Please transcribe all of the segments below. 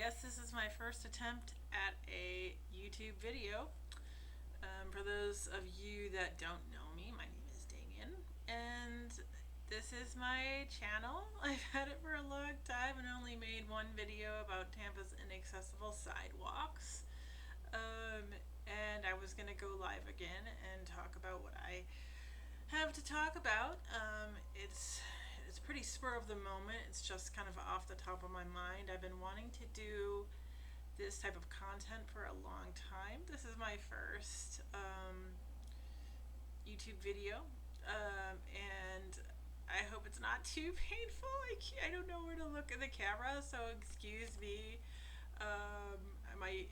guess this is my first attempt at a YouTube video. For those of you that don't know me, my name is Damien, and this is my channel. I've had it for a long time and only made one video about Tampa's inaccessible sidewalks. And I was going to go live again and talk about what I have to talk about. It's pretty spur of the moment. It's just kind of off the top of my mind. I've been wanting to do this type of content for a long time. This is my first YouTube video, and I hope it's not too painful. I don't know where to look at the camera, so excuse me. My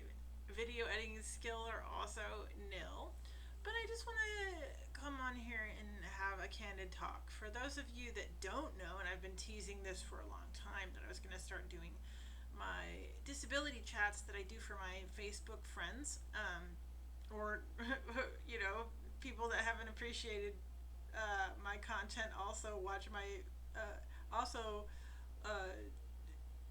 video editing skill are also nil. But I just want to come on here and have a candid talk. For those of you that don't know, and I've been teasing this for a long time, that I was going to start doing my disability chats that I do for my Facebook friends, or, people that haven't appreciated my content also watch my, also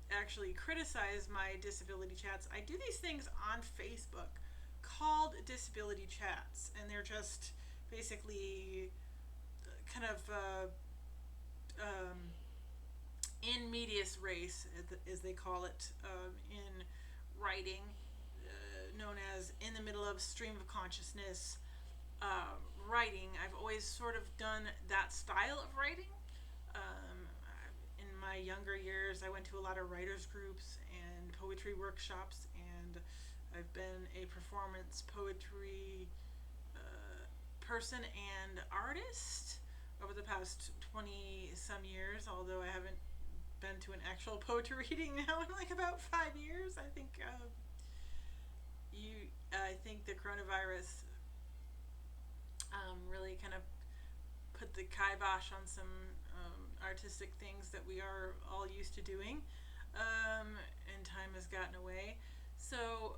actually criticize my disability chats. I do these things on Facebook called disability chats, and they're just basically kind of in medias res, as they call it, in writing, known as in the middle of stream of consciousness writing. I've always sort of done that style of writing. In my younger years, I went to a lot of writers groups and poetry workshops, and I've been a performance poetry person and artist over the past 20 some years, although I haven't been to an actual poetry reading now in like about 5 years. I think the coronavirus really kind of put the kibosh on some artistic things that we are all used to doing, and time has gotten away. So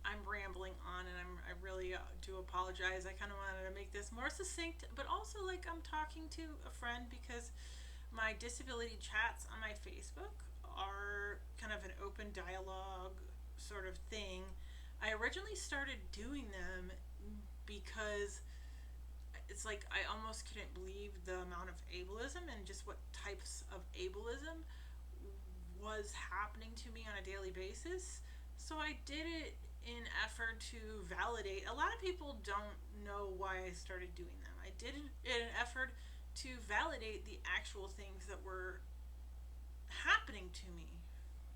I'm rambling on, and I really do apologize. I kind of wanted to make this more succinct, but also like I'm talking to a friend, because my disability chats on my Facebook are kind of an open dialogue sort of thing. I originally started doing them because it's like I almost couldn't believe the amount of ableism and just what types of ableism was happening to me on a daily basis. So I did it in effort to validate. A lot of people don't know why I started doing them. I did it in an effort to validate the actual things that were happening to me,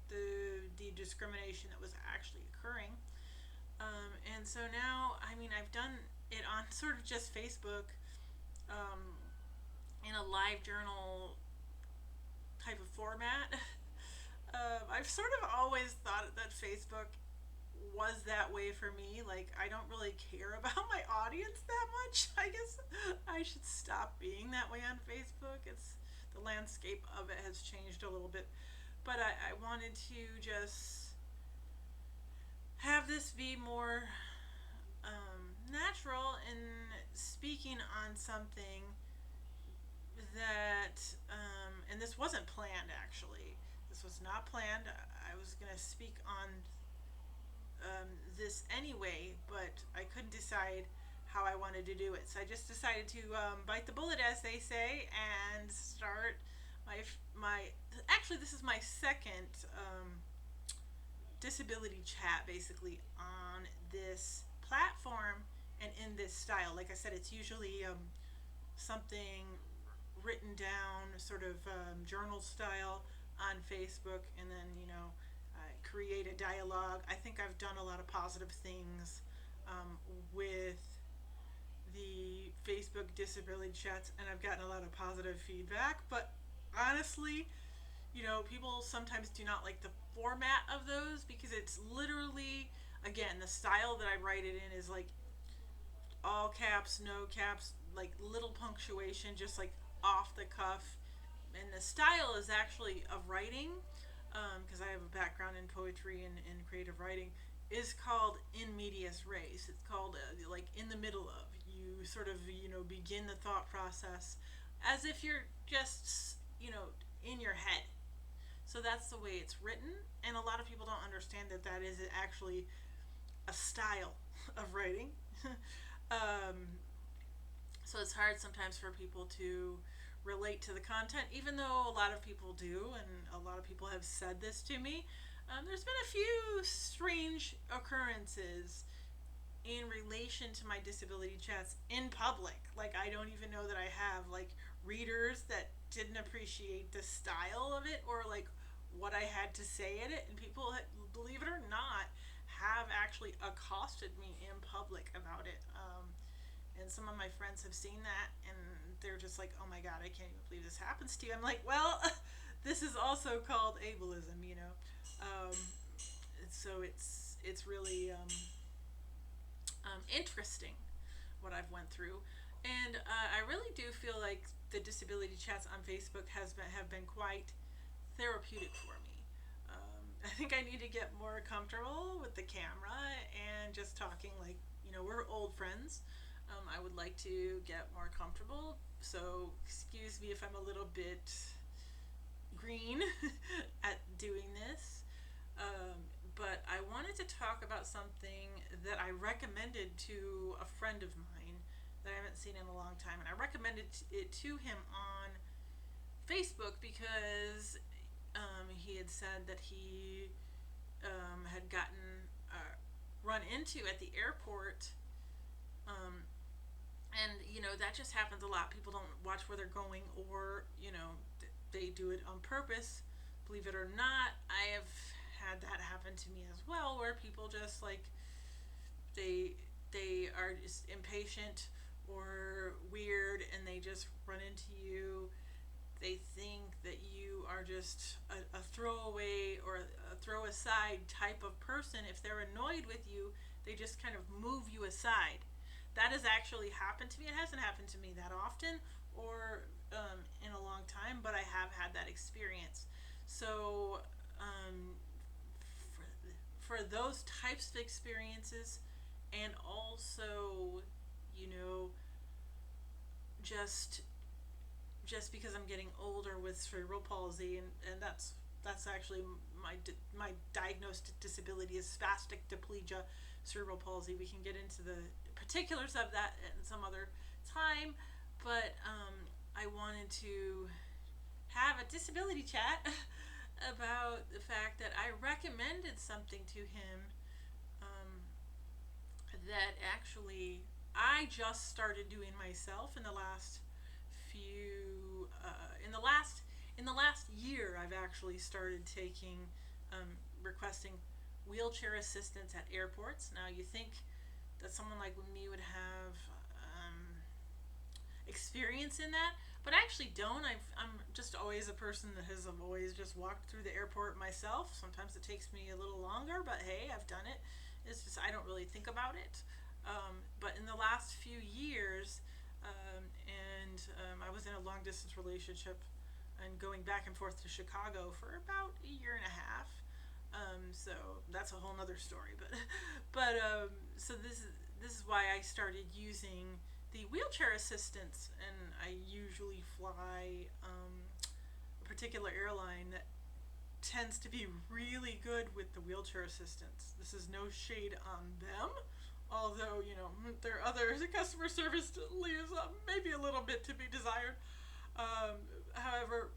the discrimination that was actually occurring. And so now, I've done it on sort of just Facebook, in a live journal type of format. I've sort of always thought that Facebook was that way for me. Like, I don't really care about my audience that much. I guess I should stop being that way on Facebook. The landscape of it has changed a little bit. But I wanted to just have this be more natural in speaking on something that, and this wasn't planned actually. This was not planned. I was going to speak on this anyway, but I couldn't decide how I wanted to do it. So I just decided to bite the bullet, as they say, and start my actually, this is my second disability chat basically on this platform and in this style. Like I said, it's usually something written down, sort of journal style on Facebook, and then create a dialogue. I think I've done a lot of positive things with the Facebook disability chats, and I've gotten a lot of positive feedback. But honestly, people sometimes do not like the format of those, because it's literally, again, the style that I write it in is like all caps, no caps, like little punctuation, just like off the cuff. And the style is actually of writing, because I have a background in poetry and creative writing, is called in medias res. It's called like in the middle of. You sort of begin the thought process as if you're just in your head. So that's the way it's written, and a lot of people don't understand that that is actually a style of writing. um, so it's hard sometimes for people to relate to the content, even though a lot of people do, and a lot of people have said this to me. There's been a few strange occurrences in relation to my disability chats in public. Like, I don't even know that I have like readers that didn't appreciate the style of it, or like what I had to say in it, and people, believe it or not, have actually accosted me in public about it. And some of my friends have seen that, and they're just like, "Oh my god, I can't even believe this happens to you." I'm like, "Well, this is also called ableism, you know." Um, so it's really interesting what I've went through, and I really do feel like the disability chats on Facebook have been quite therapeutic for me. I think I need to get more comfortable with the camera and just talking, like, we're old friends. I would like to get more comfortable, so excuse me if I'm a little bit green at doing this. But I wanted to talk about something that I recommended to a friend of mine that I haven't seen in a long time, and I recommended it to him on Facebook because he had said that he had gotten run into at the airport. And that just happens a lot. People don't watch where they're going, or they do it on purpose. Believe it or not, I have had that happen to me as well, where people just like they are just impatient or weird, and they just run into you. They think that you are just a throwaway or a throw aside type of person. If they're annoyed with you, they just kind of move you aside. That has actually happened to me. It hasn't happened to me that often or in a long time, but I have had that experience. So, for those types of experiences, and also, you know, just just because I'm getting older with cerebral palsy, and that's actually my diagnosed disability is spastic diplegia cerebral palsy. We can get into the particulars of that in some other time, but I wanted to have a disability chat about the fact that I recommended something to him um, that actually I just started doing myself in the last few in the last year. I've actually started taking requesting wheelchair assistance at airports. Now you think that someone like me would have experience in that, but I actually don't. I'm just always a person that has always just walked through the airport myself. Sometimes it takes me a little longer, but hey, I've done it. It's just I don't really think about it. But in the last few years, I was in a long distance relationship and going back and forth to Chicago for about a year and a half. So that's a whole nother story. So this is why I started using the wheelchair assistance, and I usually fly a particular airline that tends to be really good with the wheelchair assistance. This is no shade on them, although their other customer service leaves maybe a little bit to be desired. However,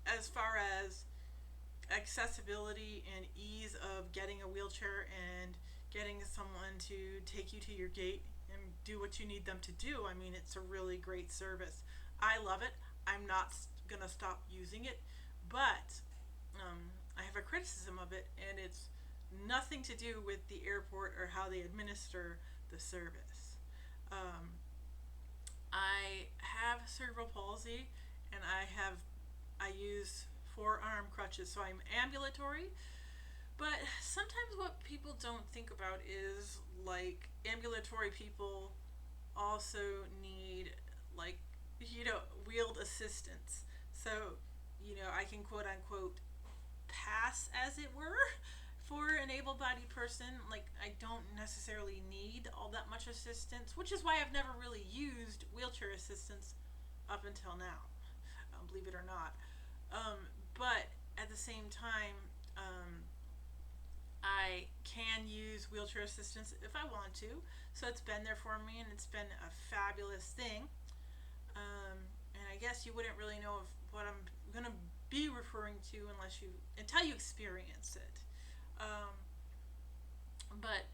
as far as accessibility and ease of getting a wheelchair and getting someone to take you to your gate and do what you need them to do, I mean, it's a really great service. I love it. I'm not gonna stop using it, but I have a criticism of it, and it's nothing to do with the airport or how they administer the service. I have cerebral palsy, and I use forearm crutches, so I'm ambulatory. But sometimes what people don't think about is like ambulatory people also need like wheeled assistance. So I can quote unquote pass, as it were, for an able-bodied person. Like, I don't necessarily need all that much assistance, which is why I've never really used wheelchair assistance up until now, believe it or not. But at the same time, I can use wheelchair assistance if I want to. So it's been there for me, and it's been a fabulous thing. And I guess you wouldn't really know of what I'm gonna be referring to until you experience it. Um, but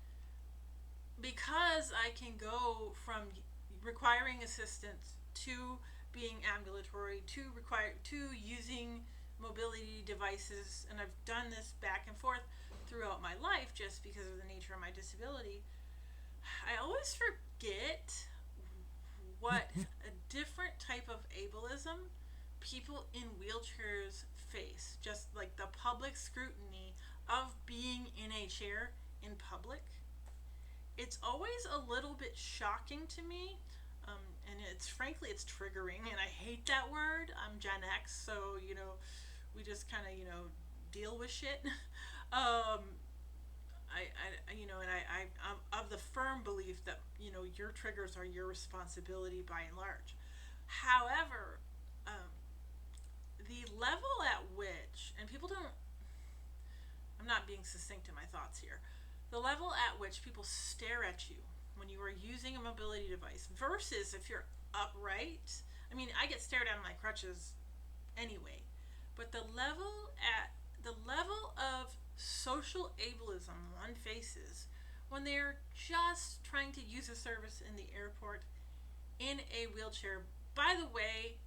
because I can go from requiring assistance to being ambulatory to using mobility devices, and I've done this back and forth throughout my life just because of the nature of my disability, I always forget what a different type of ableism people in wheelchairs face. Just like the public scrutiny of being in a chair in public. It's always a little bit shocking to me. And it's triggering, and I hate that word. I'm Gen X, so we just kind of deal with shit. um, I'm of the firm belief that your triggers are your responsibility by and large. However, the level at which, and people don't, I'm not being succinct in my thoughts here, the level at which people stare at you when you are using a mobility device versus if you're upright. I mean, I get stared at on my crutches anyway, but the level of social ableism one faces when they're just trying to use a service in the airport in a wheelchair. By the way,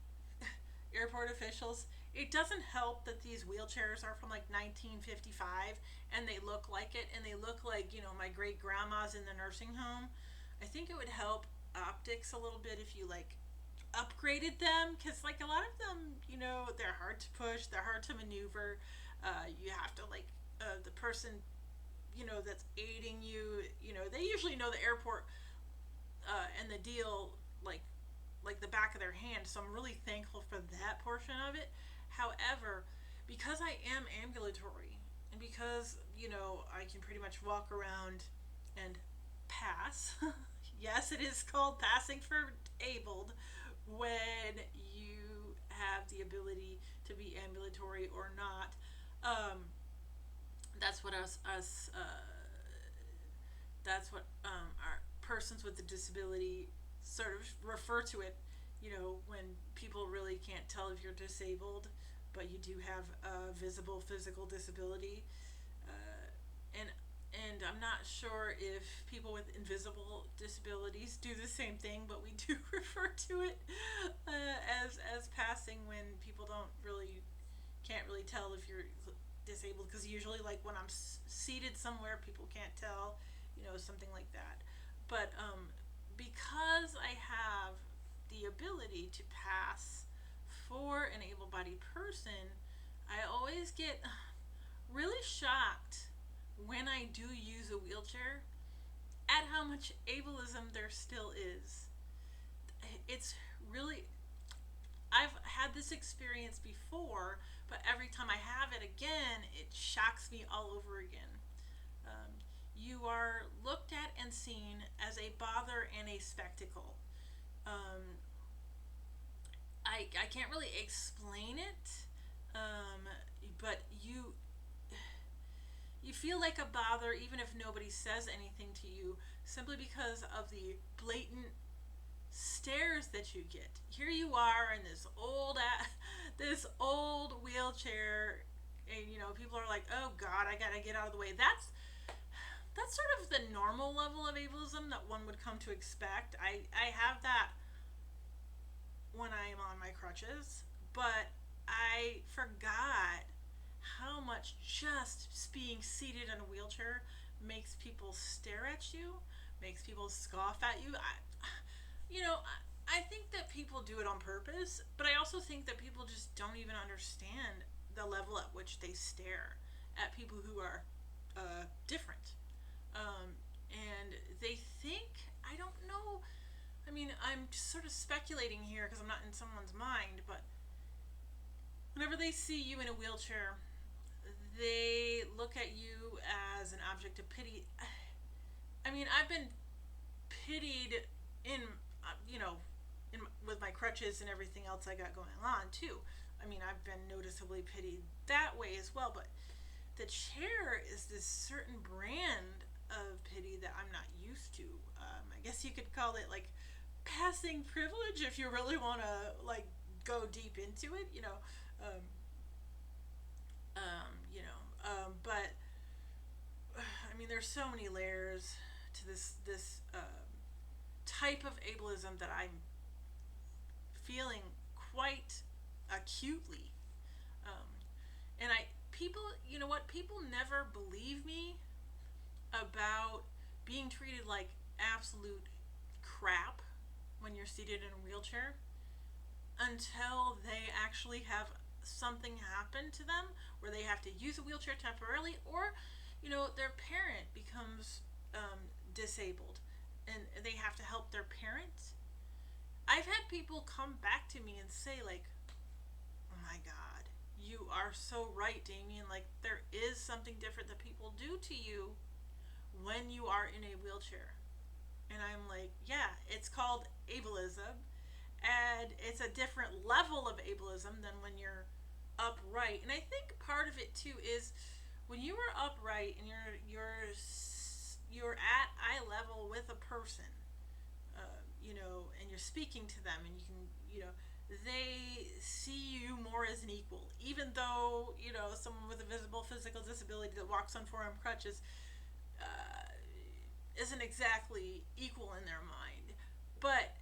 airport officials, it doesn't help that these wheelchairs are from like 1955 and they look like it, and they look like, my great grandma's in the nursing home. I think it would help optics a little bit if you like upgraded them, because like a lot of them, they're hard to push, they're hard to maneuver. You have to the person, that's aiding you, they usually know the airport and the deal like the back of their hand. So I'm really thankful for that portion of it. However, because I am ambulatory, and because I can pretty much walk around and pass. Yes, it is called passing for abled when you have the ability to be ambulatory or not. That's what that's what our persons with a disability sort of refer to it. When people really can't tell if you're disabled, but you do have a visible physical disability. And I'm not sure if people with invisible disabilities do the same thing, but we do refer to it as passing when people can't really tell if you're disabled, because usually like when I'm seated somewhere, people can't tell, something like that. But because I have the ability to pass for an able-bodied person, I always get really shocked when I do use a wheelchair at how much ableism there still is. It's really, I've had this experience before, but every time I have it again, it shocks me all over again. You are looked at and seen as a bother and a spectacle. I can't really explain it, but you feel like a bother even if nobody says anything to you, simply because of the blatant stares that you get. Here you are in this this old wheelchair, and people are like, "Oh God, I gotta get out of the way." That's sort of the normal level of ableism that one would come to expect. I have that when I am on my crutches, but I forgot how much just being seated in a wheelchair makes people stare at you, makes people scoff at you. I think that people do it on purpose, but I also think that people just don't even understand the level at which they stare at people who are different. And they think, I don't know, I mean, I'm just sort of speculating here because I'm not in someone's mind, but whenever they see you in a wheelchair, they look at you as an object of pity. I mean, I've been pitied in, with my crutches and everything else I got going on too. I mean, I've been noticeably pitied that way as well, but the chair is this certain brand of pity that I'm not used to. I guess you could call it like passing privilege if you really want to like go deep into it, um, but I mean, there's so many layers to this type of ableism that I'm feeling quite acutely. Um, and people, you know what? People never believe me about being treated like absolute crap when you're seated in a wheelchair until they actually have something happen to them where they have to use a wheelchair temporarily, or their parent becomes disabled and they have to help their parent. I've had people come back to me and say like, oh my god, you are so right, Damien, like there is something different that people do to you when you are in a wheelchair. And I'm like, yeah, it's called ableism, and it's a different level of ableism than when you're upright. And I think part of it too is when you are upright and you're at eye level with a person, and you're speaking to them, and you can, they see you more as an equal, even though someone with a visible physical disability that walks on four-arm crutches isn't exactly equal in their mind. But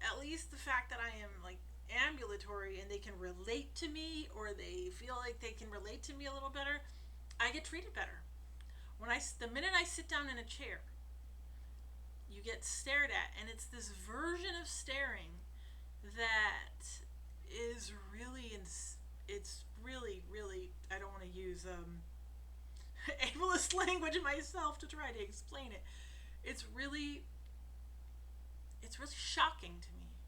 at least the fact that I am like ambulatory and they can relate to me, or they feel like they can relate to me a little better, I get treated better. The minute I sit down in a chair, you get stared at, and it's this version of staring that is really, it's really, really, I don't want to use ableist language myself to try to explain it. It's really shocking to me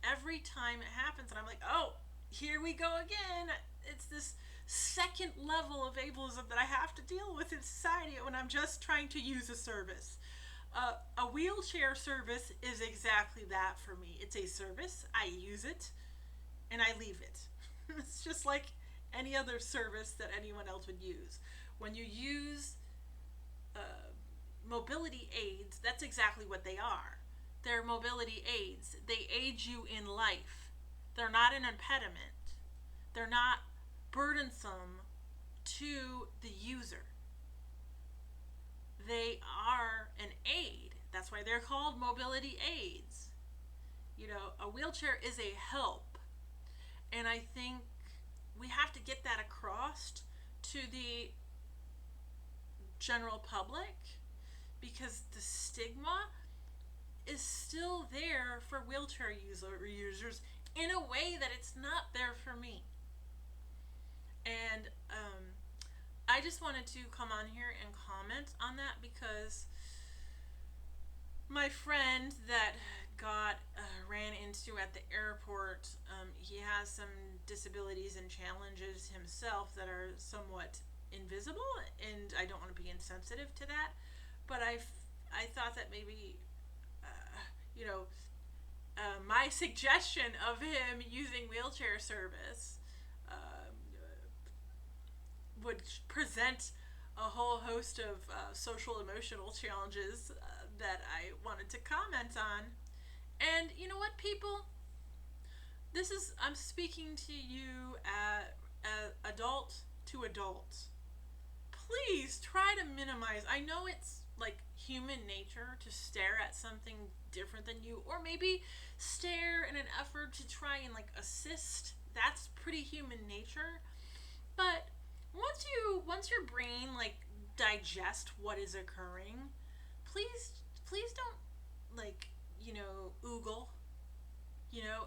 every time it happens, and I'm like, oh, here we go again. It's this second level of ableism that I have to deal with in society when I'm just trying to use a service. A wheelchair service is exactly that for me. It's a service. I use it, and I leave it. It's just like any other service that anyone else would use. When you use mobility aids, that's exactly what they are. They're mobility aids. They aid you in life. They're not an impediment. They're not burdensome to the user. They are an aid. That's why they're called mobility aids. A wheelchair is a help. And I think we have to get that across to the general public, because the stigma is still there for wheelchair users in a way that it's not there for me. And I just wanted to come on here and comment on that, because my friend that got ran into at the airport, he has some disabilities and challenges himself that are somewhat invisible, and I don't want to be insensitive to that, but I thought that maybe my suggestion of him using wheelchair service would present a whole host of social emotional challenges that I wanted to comment on. And you know what, people? I'm speaking to you adult to adult. Please try to minimize. I know it's like human nature to stare at something different than you, or maybe stare in an effort to try and like assist. That's pretty human nature. But once your brain like digest what is occurring, please don't like oogle.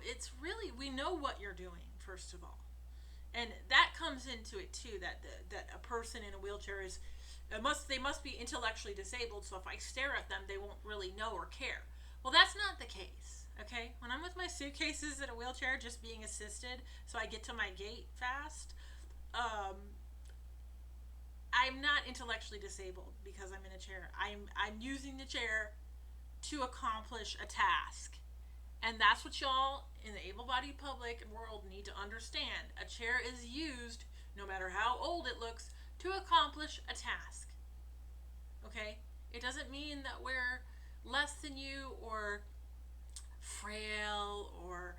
It's really, we know what you're doing, first of all, and that comes into it too, that a person in a wheelchair they must be intellectually disabled, so if I stare at them they won't really know or care. Well, that's not the case. Okay, when I'm with my suitcases in a wheelchair just being assisted so I get to my gate fast, I'm not intellectually disabled because I'm in a chair. I'm using the chair to accomplish a task. And that's what y'all in the able-bodied public world need to understand a chair is used, no matter how old it looks, to accomplish a task. Okay? It doesn't mean that we're less than you or frail or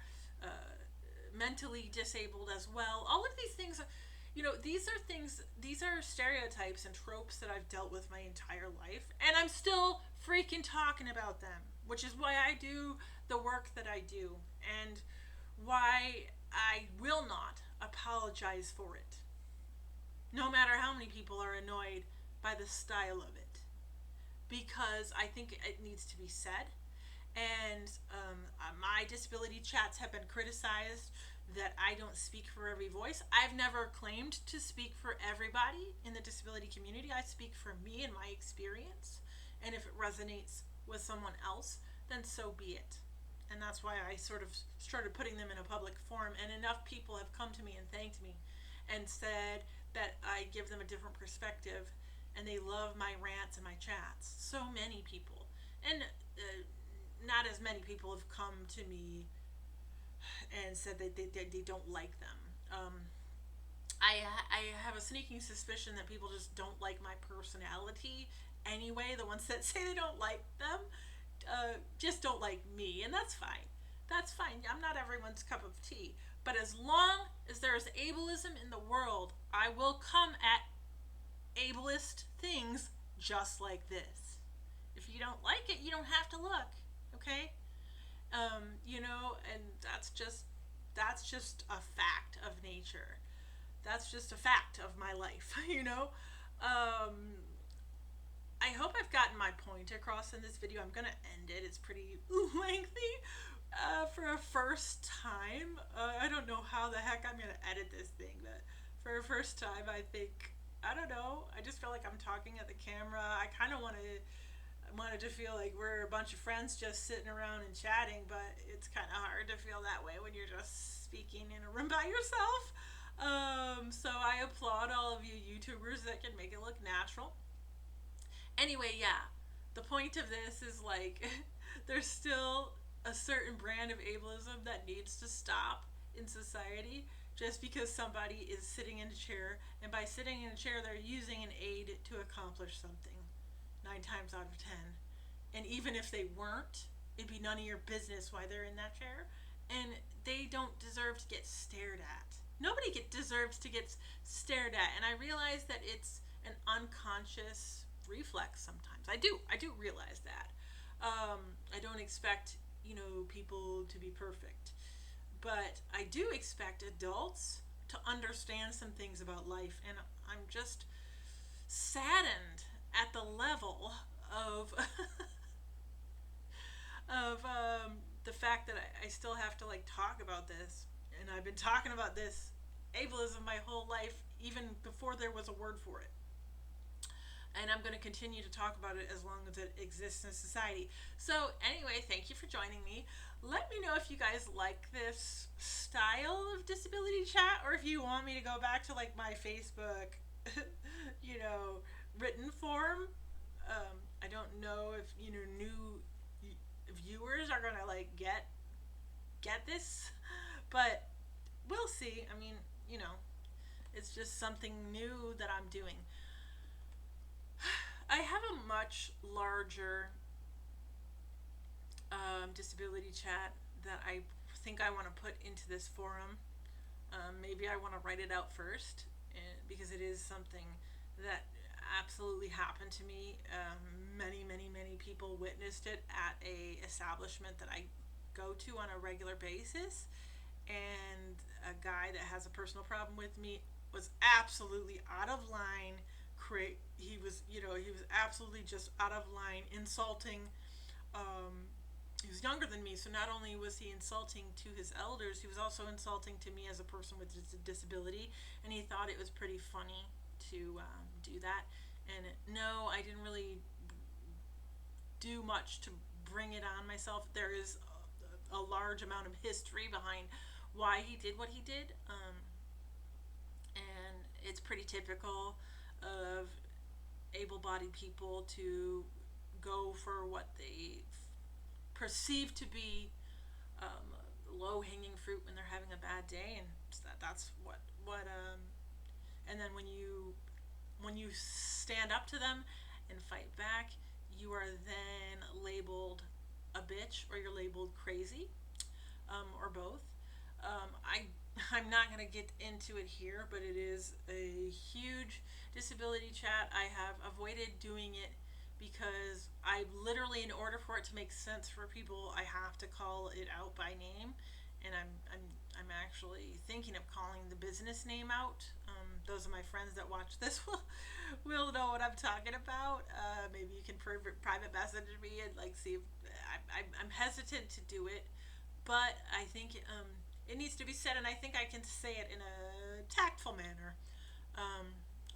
mentally disabled as well. All of these things are, these are stereotypes and tropes that I've dealt with my entire life, and I'm still freaking talking about them, which is why I do the work that I do, and why I will not apologize for it, no matter how many people are annoyed by the style of it, because I think it needs to be said. And my disability chats have been criticized that I don't speak for every voice. I've never claimed to speak for everybody in the disability community. I speak for me and my experience. And if it resonates with someone else, then so be it. And that's why I sort of started putting them in a public forum. And enough people have come to me and thanked me and said that I give them a different perspective and they love my rants and my chats. So many people. And not as many people have come to me and said that they don't like them. I have a sneaking suspicion that people just don't like my personality anyway. The ones that say they don't like them just don't like me, and that's fine. That's fine. I'm not everyone's cup of tea. But as long as there is ableism in the world, I will come at ableist things just like this. If you don't like it, you don't have to look. Okay? And that's just a fact of nature. That's just a fact of my life, I hope I've gotten my point across in this video. I'm gonna end it. It's pretty lengthy for a first time. I don't know how the heck I'm gonna edit this thing, but for a first time, I don't know. I just feel like I'm talking at the camera. I kind of wanted to feel like we're a bunch of friends just sitting around and chatting, but it's kind of hard to feel that way when you're just speaking in a room by yourself. So I applaud all of you YouTubers that can make it look natural. Anyway, yeah, the point of this is like there's still a certain brand of ableism that needs to stop in society just because somebody is sitting in a chair, and by sitting in a chair they're using an aid to accomplish something 9 times out of 10. And even if they weren't, it'd be none of your business why they're in that chair. And they don't deserve to get stared at. Nobody deserves to get stared at. And I realize that it's an unconscious reflex sometimes. I do realize that. I don't expect, people to be perfect. But I do expect adults to understand some things about life. And I'm just saddened at the level of the fact that I still have to talk about this, and I've been talking about this ableism my whole life, even before there was a word for it, and I'm going to continue to talk about it as long as it exists in society. So anyway, thank you for joining me. Let me know if you guys like this style of disability chat, or if you want me to go back to my Facebook written form. I don't know if new viewers are gonna get this, but we'll see. I mean, it's just something new that I'm doing. I have a much larger disability chat that I think I want to put into this forum. Maybe I want to write it out first, because it is something that absolutely happened to me. Many people witnessed it at a establishment that I go to on a regular basis, and a guy that has a personal problem with me was absolutely out of line. He was absolutely just out of line, insulting. He was younger than me, so not only was he insulting to his elders, he was also insulting to me as a person with a disability, and he thought it was pretty funny to do that. And no, I didn't really do much to bring it on myself. There is a large amount of history behind why he did what he did, and it's pretty typical of able-bodied people to go for what they perceive to be low-hanging fruit when they're having a bad day, and that's what and then when you stand up to them and fight back, you are then labeled a bitch, or you're labeled crazy, or both. I I'm not going to get into it here, but it is a huge disability chat. I have avoided doing it because I literally, in order for it to make sense for people, I have to call it out by name, and I'm actually thinking of calling the business name out. Those of my friends that watch this will know what I'm talking about. Maybe you can private message me and like see if I'm hesitant to do it, but I think it needs to be said, and I think I can say it in a tactful manner. Um,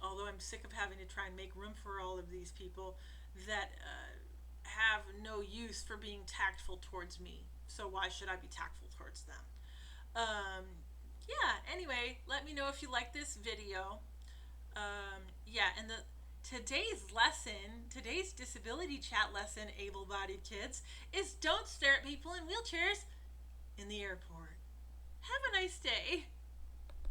Although I'm sick of having to try and make room for all of these people that have no use for being tactful towards me. So why should I be tactful towards them? Um, yeah. Anyway, let me know if you like this video. Yeah, and today's disability chat lesson, able-bodied kids, is don't stare at people in wheelchairs in the airport. Have a nice day.